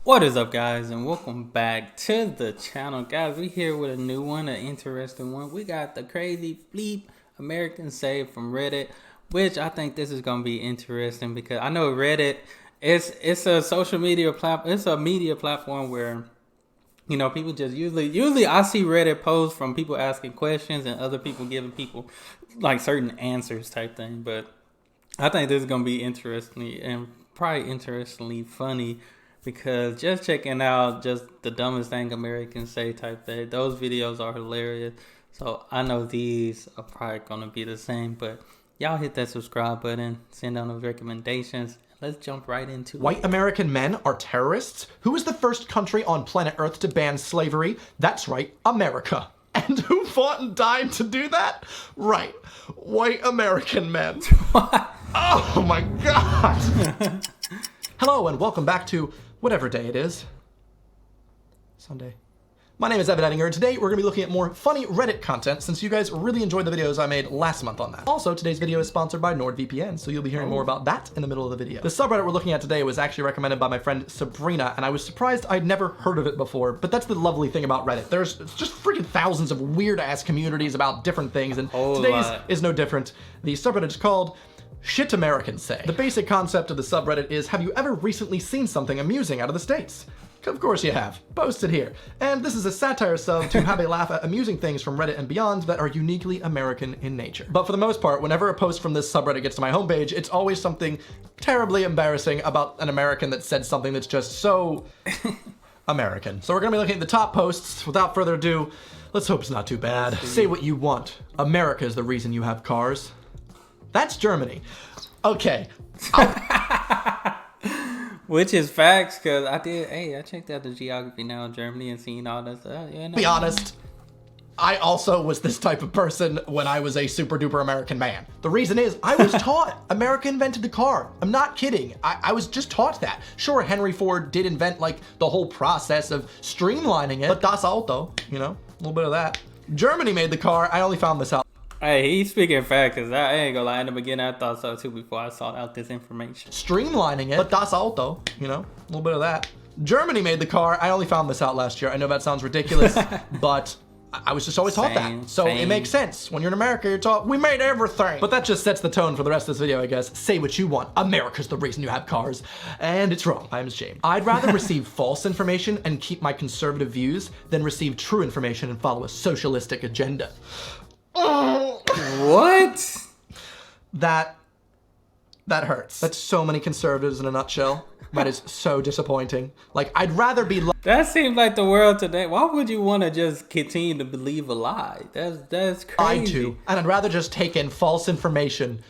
What is up, guys, and welcome back to the channel. Guys, we here with a new one, an interesting one. We got the crazy bleep American say from Reddit, which I think this is gonna be interesting because I know Reddit it's a social media platform. It's a media platform where, you know, people just usually I see Reddit posts from people asking questions and other people giving people like certain answers type thing. But I think this is gonna be interesting and probably interestingly funny, because just checking out just the dumbest thing Americans say type thing, those videos are hilarious. So I know these are probably gonna be the same, but y'all hit that subscribe button, send down those recommendations. Let's jump right into White it. American men are terrorists? Who is the first country on planet Earth to ban slavery? That's right, America. And who fought and died to do that? Right, white American men. Oh my God. Hello and welcome back to whatever day it is. Sunday. My name is Evan Ettinger, and today we're going to be looking at more funny Reddit content since you guys really enjoyed the videos I made last month on that. Also, today's video is sponsored by NordVPN, so you'll be hearing more about that in the middle of the video. The subreddit we're looking at today was actually recommended by my friend Sabrina, and I was surprised I'd never heard of it before, but that's the lovely thing about Reddit. There's just freaking thousands of weird-ass communities about different things, and today's is no different. The subreddit is called Shit Americans Say. The basic concept of the subreddit is, have you ever recently seen something amusing out of the States? Of course you have. Posted here. And this is a satire sub to have a laugh at amusing things from Reddit and beyond that are uniquely American in nature. But for the most part, whenever a post from this subreddit gets to my homepage, it's always something terribly embarrassing about an American that said something that's just so American. So we're gonna be looking at the top posts. Without further ado, let's hope it's not too bad. Say what you want. America is the reason you have cars. That's Germany. Okay. Which is facts, because I checked out the geography now of Germany and seen all that stuff. Be honest, I also was this type of person when I was a super duper American man. The reason is, I was taught America invented the car. I'm not kidding. I was just taught that. Sure, Henry Ford did invent like the whole process of streamlining it, but das Auto, you know, a little bit of that. Germany made the car. I only found this out. Hey, he's speaking fact, because I ain't gonna lie, in the beginning I thought so too before I sought out this information. Streamlining it, but das Auto, you know, a little bit of that. Germany made the car. I only found this out last year. I know that sounds ridiculous, but I was just always taught that. So it makes sense. When you're in America, you're taught, we made everything. But that just sets the tone for the rest of this video, I guess. Say what you want. America's the reason you have cars. And it's wrong. I'm ashamed. I'd rather receive false information and keep my conservative views than receive true information and follow a socialistic agenda. What? That hurts. That's so many conservatives in a nutshell. That is so disappointing. Like, I'd rather be That seems like the world today. Why would you want to just continue to believe a lie? That's crazy. lied to, and I'd rather just take in false information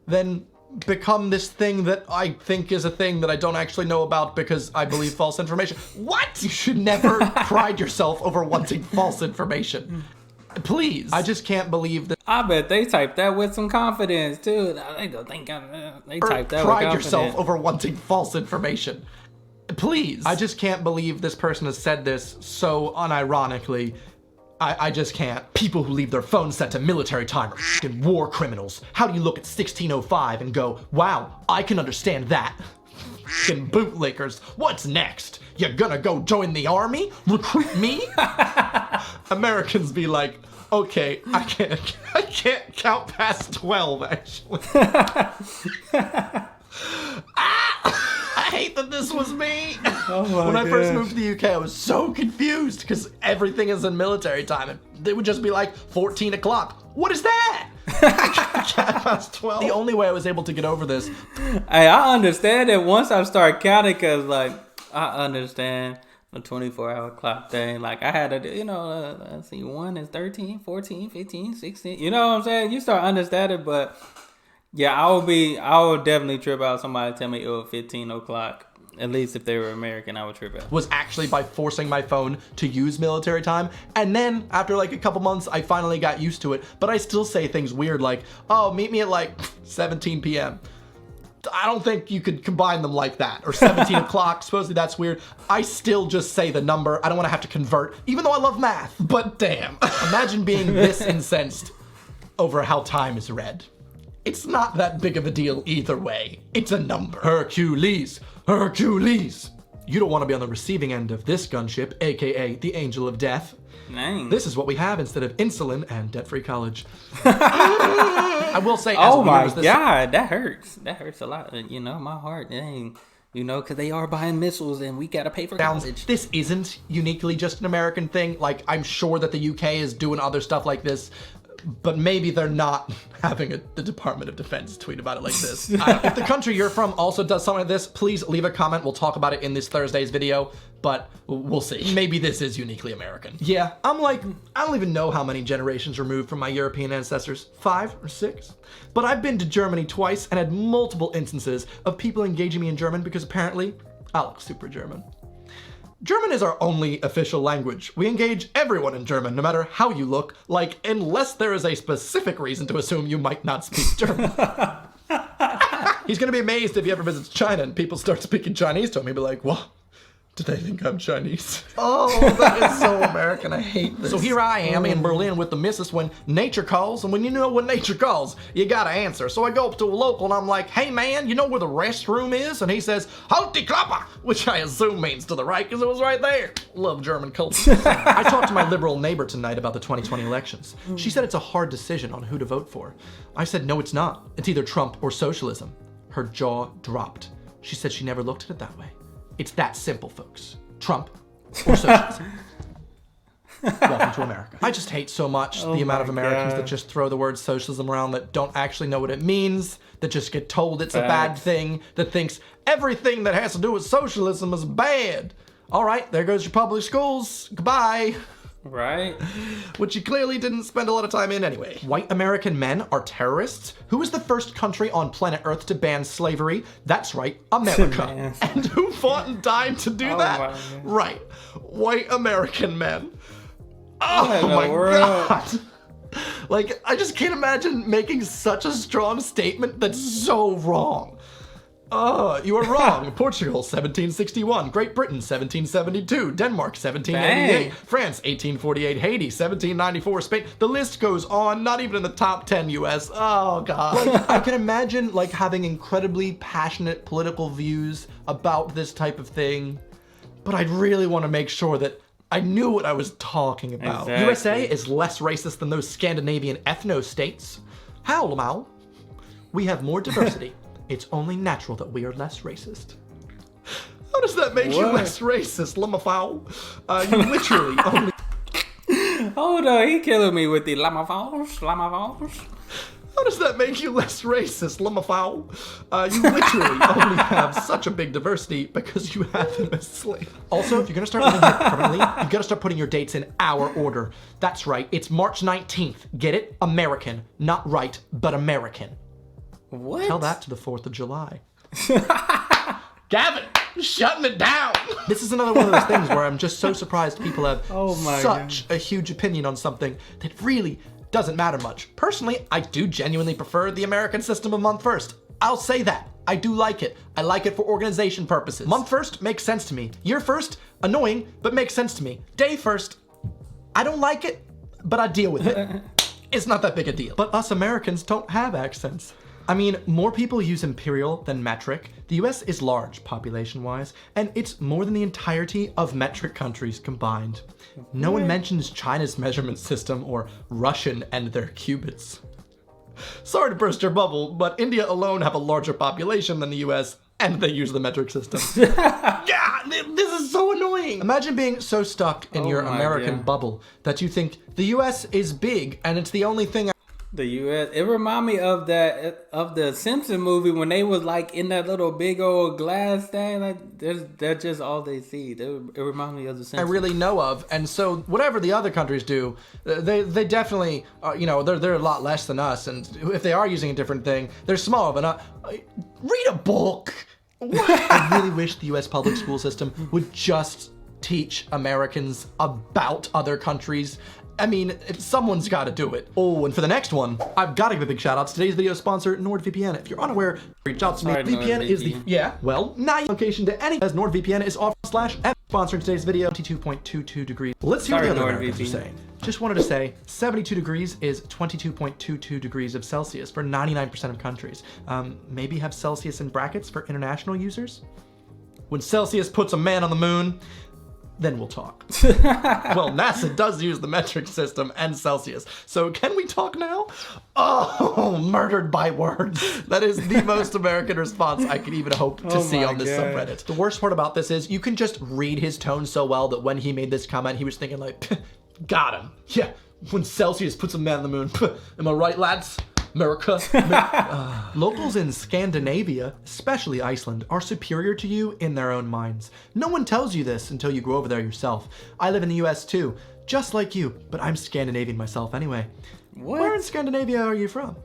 than become this thing that I think is a thing that I don't actually know about because I believe false information. What? You should never pride yourself over wanting false information. Please. I just can't believe that. I bet they typed that with some confidence too. They don't think they typed that with pride confidence. yourself over wanting false information. Please. I just can't believe this person has said this so unironically. I just can't. People who leave their phones set to military time are f***ing war criminals. How do you look at 1605 and go, wow, I can understand that? F***ing bootlickers. What's next? You're gonna go join the army? Recruit me? Americans be like, okay, I can't count past 12 actually. I hate that this was me. Oh when I first moved to the UK, I was so confused because everything is in military time and they would just be like 14 o'clock. What is that? Past 12. The only way I was able to get over this. Hey, I understand it once I start counting, because like I understand the 24-hour clock thing. Like I had to, you know, let's see, 1 is 13, 14, 15, 16. You know what I'm saying? You start understanding, but yeah, I would definitely trip out. Somebody tell me it was 15 o'clock. At least if they were American, I would trip out. Was actually by forcing my phone to use military time. And then after like a couple months, I finally got used to it. But I still say things weird like, oh, meet me at like 17 p.m. I don't think you could combine them like that. Or 17 o'clock, supposedly that's weird. I still just say the number. I don't want to have to convert, even though I love math. But damn, imagine being this incensed over how time is read. It's not that big of a deal either way. It's a number. Hercules. Hercules. You don't want to be on the receiving end of this gunship, aka the Angel of Death. Dang. This is what we have instead of insulin and debt-free college. I will say, as oh my viewers, this... God, that hurts. That hurts a lot. You know, my heart, dang. You know, because they are buying missiles and we got to pay for college. This isn't uniquely just an American thing. Like, I'm sure that the UK is doing other stuff like this, but maybe they're not having the Department of Defense tweet about it like this. If the country you're from also does something like this, please leave a comment. We'll talk about it in this Thursday's video, but we'll see. Maybe this is uniquely American. Yeah, I'm like, I don't even know how many generations removed from my European ancestors, 5 or 6. But I've been to Germany twice and had multiple instances of people engaging me in German because apparently I look super German. German is our only official language. We engage everyone in German, no matter how you look, like, unless there is a specific reason to assume you might not speak German. He's gonna be amazed if he ever visits China and people start speaking Chinese to him. He'll be like, what? Do they think I'm Chinese? Oh, that is so American. I hate this. So here I am in Berlin with the missus when nature calls, and when you know when nature calls, you gotta answer. So I go up to a local and I'm like, hey man, you know where the restroom is? And he says, halt die Klappe, which I assume means to the right because it was right there. Love German culture. I talked to my liberal neighbor tonight about the 2020 elections. She said it's a hard decision on who to vote for. I said, no, it's not. It's either Trump or socialism. Her jaw dropped. She said she never looked at it that way. It's that simple, folks. Trump or socialism. Welcome to America. I just hate so much the amount of Americans that just throw the word socialism around that don't actually know what it means, that just get told it's a bad thing, that thinks everything that has to do with socialism is bad. All right, there goes your public schools. Goodbye. Right. Which you clearly didn't spend a lot of time in anyway. White American men are terrorists? Who was the first country on planet Earth to ban slavery? That's right, America. And who fought and died to do that? Right, white American men. Oh my God. Like, I just can't imagine making such a strong statement that's so wrong. You are wrong. Portugal, 1761. Great Britain, 1772. Denmark, 1788. Dang. France, 1848. Haiti, 1794. Spain. The list goes on. Not even in the top 10 US. Oh, God. Like, I can imagine, like, having incredibly passionate political views about this type of thing, but I'd really want to make sure that I knew what I was talking about. Exactly. USA is less racist than those Scandinavian ethno-states. How, Lamau? We have more diversity. It's only natural that we are less racist. How does that make you less racist, Lamafau? You literally only... Hold on, he killing me with the Lamafals. How does that make you less racist, Lamafau? You literally only have such a big diversity because you have them as slaves. Also, if you're gonna start living here permanently, you gotta start putting your dates in our order. That's right, it's March 19th. Get it? American. Not right, but American. What? Tell that to the 4th of July. Gavin, shutting it down. This is another one of those things where I'm just so surprised people have such a huge opinion on something that really doesn't matter much. Personally, I do genuinely prefer the American system of month first. I'll say that. I do like it. I like it for organization purposes. Month first makes sense to me. Year first, annoying, but makes sense to me. Day first, I don't like it, but I deal with it. It's not that big a deal. But us Americans don't have accents. I mean, more people use imperial than metric. The US is large population-wise, and it's more than the entirety of metric countries combined. No one mentions China's measurement system or Russian and their cubits. Sorry to burst your bubble, but India alone have a larger population than the US, and they use the metric system. Yeah, this is so annoying. Imagine being so stuck in your American bubble that you think the US is big, and it's the only thing. The U.S. It remind me of the Simpson movie when they was like in that little big old glass thing. Like that's just all they see. It remind me of the Simpsons. I really know of, and so whatever the other countries do, they definitely you know, they're a lot less than us, and if they are using a different thing, they're smaller than us. Read a book. I really wish the U.S. public school system would just teach Americans about other countries. I mean, someone's got to do it. Oh, and for the next one, I've got to give a big shout out to today's video sponsor, NordVPN. If you're unaware, reach out to me. VPN is the location to any as NordVPN is off /M sponsoring today's video. 22.22 degrees. Let's see what the other Americans are saying. Just wanted to say, 72 degrees is 22.22 degrees of Celsius for 99% of countries. Maybe have Celsius in brackets for international users. when Celsius puts a man on the moon, then we'll talk. Well, NASA does use the metric system and Celsius. So can we talk now? Oh, murdered by words. That is the most American response I could even hope to see on this subreddit. The worst part about this is you can just read his tone so well that when he made this comment, he was thinking like, got him. Yeah, when Celsius puts a man on the moon. Am I right, lads? America. Locals in Scandinavia, especially Iceland, are superior to you in their own minds. No one tells you this until you go over there yourself. I live in the US too, just like you, but I'm Scandinavian myself anyway. What? Where in Scandinavia are you from?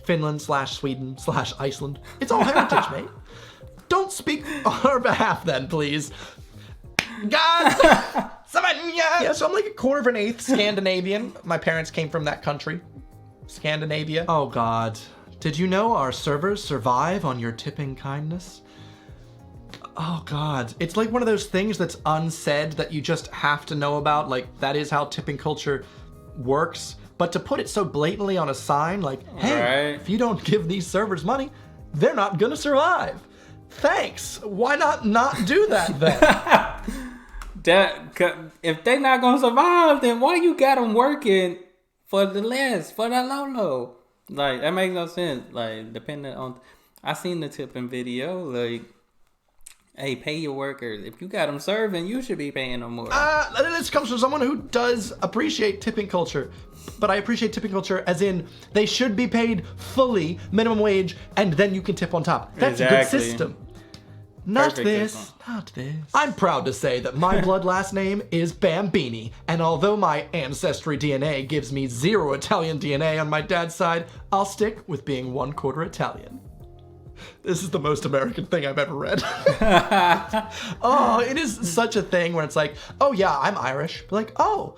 Finland/Sweden/Iceland. It's all heritage, mate. Don't speak on our behalf then, please. God! Yeah, so I'm like a quarter of an eighth Scandinavian. My parents came from that country. Scandinavia. Oh God. Did you know our servers survive on your tipping kindness? Oh God. It's like one of those things that's unsaid that you just have to know about. Like, that is how tipping culture works. But to put it so blatantly on a sign, like, hey, if you don't give these servers money, they're not gonna survive. Thanks. Why not do that then? If they not gonna survive, then why you got them working for the low? Like, that makes no sense. Like, depending on, I seen the tipping video. Like, hey, pay your workers. If you got them serving, you should be paying them more. This comes from someone who does appreciate tipping culture. But I appreciate tipping culture as in they should be paid fully minimum wage and then you can tip on top. That's a good system. Not this. I'm proud to say that my blood last name is Bambini, and although my ancestry DNA gives me 0 Italian DNA on my dad's side, I'll stick with being 1/4 Italian. This is the most American thing I've ever read. Oh, it is such a thing where it's like, oh yeah, I'm Irish. But like, oh,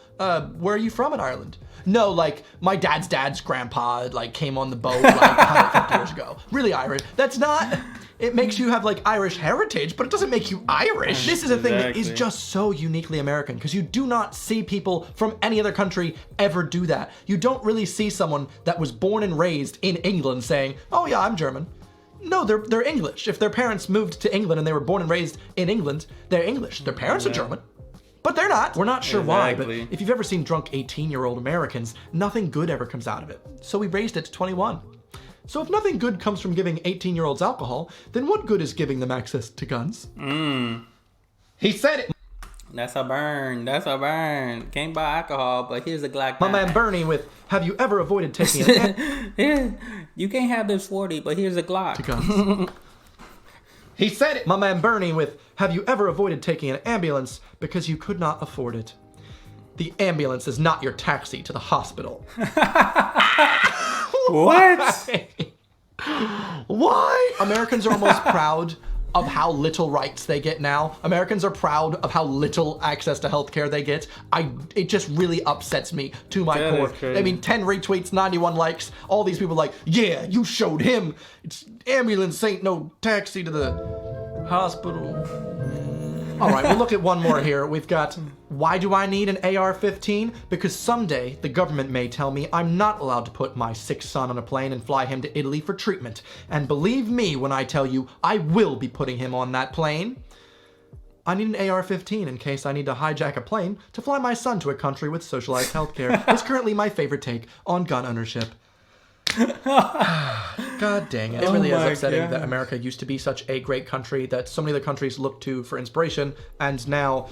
where are you from in Ireland? No, like, my dad's grandpa, like, came on the boat, like, 150 years ago. Really Irish. That's not... It makes you have, like, Irish heritage, but it doesn't make you Irish. This is a thing that is just so uniquely American, because you do not see people from any other country ever do that. You don't really see someone that was born and raised in England saying, oh yeah, I'm German. No, they're English. If their parents moved to England and they were born and raised in England, they're English. Their parents are German. But they're not. We're not sure why, but if you've ever seen drunk 18-year-old Americans, nothing good ever comes out of it. So we raised it to 21. So if nothing good comes from giving 18-year-olds alcohol, then what good is giving them access to guns? He said it. That's a burn. Can't buy alcohol, but here's a Glock. My man Bernie with, have you ever avoided taking an... You can't have this 40, but here's a Glock. To guns. He said it. My man Bernie with, have you ever avoided taking an ambulance because you could not afford it? The ambulance is not your taxi to the hospital. What? Why? Americans are almost proud of how little rights they get now. Americans are proud of how little access to healthcare they get. It just really upsets me to my core. I mean, 10 retweets, 91 likes, all these people like, yeah, you showed him. It's ambulance ain't no taxi to the hospital. All right, we'll look at one more here. We've got, why do I need an AR-15? Because someday the government may tell me I'm not allowed to put my sick son on a plane and fly him to Italy for treatment. And believe me when I tell you, I will be putting him on that plane. I need an AR-15 in case I need to hijack a plane to fly my son to a country with socialized healthcare. It's currently my favorite take on gun ownership. God dang it. It really is upsetting that America used to be such a great country that so many other countries look to for inspiration, and now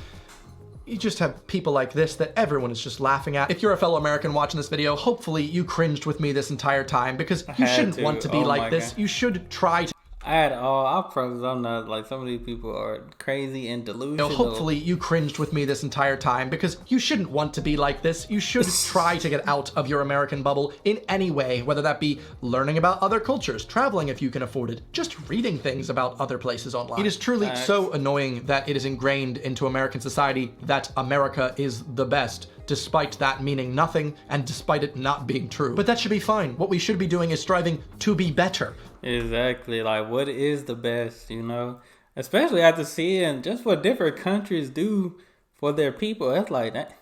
you just have people like this that everyone is just laughing at. If you're a fellow American watching this video, hopefully you cringed with me this entire time, because you shouldn't want to be like this. You should try to... I promise I'm not, like, some of these people are crazy and delusional. Hopefully you cringed with me this entire time, because you shouldn't want to be like this. You should try to get out of your American bubble in any way, whether that be learning about other cultures, traveling if you can afford it, just reading things about other places online. It is truly so annoying that it is ingrained into American society that America is the best, despite that meaning nothing and despite it not being true. But that should be fine. What we should be doing is striving to be better. Exactly. Like, what is the best, you know? Especially after seeing just what different countries do for their people. That's like that.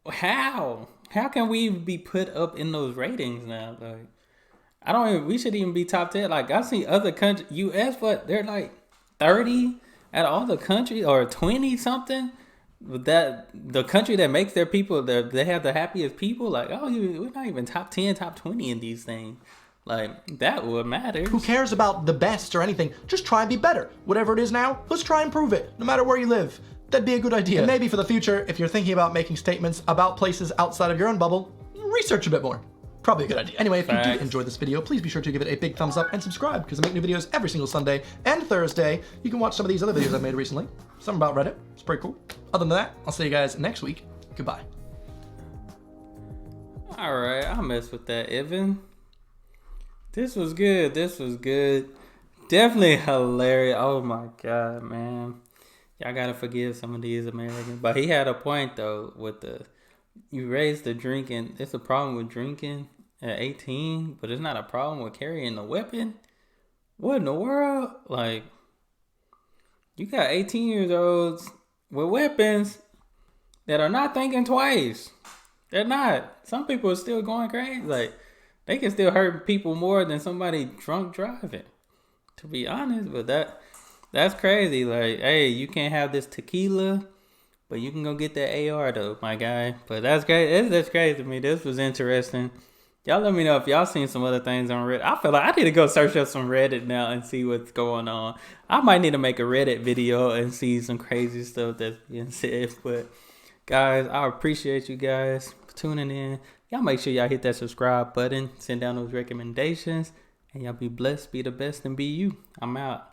How can we be put up in those ratings now? Like, we should even be top 10. Like, I see other countries, US, but they're like 30 out of all the country, or 20 something. That the country that makes their people, they have the happiest people. Like, oh, we're not even top 10, top 20 in these things. Like, that would matter. Who cares about the best or anything? Just try and be better. Whatever it is now, let's try and prove it, no matter where you live. That'd be a good idea. And maybe for the future, if you're thinking about making statements about places outside of your own bubble, research a bit more. Probably a good idea. Anyway, if you do enjoy this video, please be sure to give it a big thumbs up and subscribe, because I make new videos every single Sunday and Thursday. You can watch some of these other videos I've made recently. Some about Reddit. It's pretty cool. Other than that, I'll see you guys next week. Goodbye. Alright, I'll mess with that, Evan. This was good. This was good. Definitely hilarious. Oh my god, man. Y'all gotta forgive some of these Americans. But he had a point, though, with you raise the drinking. It's a problem with drinking at 18, but it's not a problem with carrying a weapon. What in the world? Like, you got 18-year-olds with weapons that are not thinking twice. They're not. Some people are still going crazy. Like, they can still hurt people more than somebody drunk driving, to be honest. But that's crazy. Like, hey, you can't have this tequila, but you can go get that AR though, my guy. But that's great. That's crazy to me. This was interesting. Y'all let me know if y'all seen some other things on Reddit. I feel like I need to go search up some Reddit now and see what's going on. I might need to make a Reddit video and see some crazy stuff that's being said. But guys, I appreciate you guys for tuning in. Y'all make sure y'all hit that subscribe button. Send down those recommendations. And y'all be blessed, be the best, and be you. I'm out.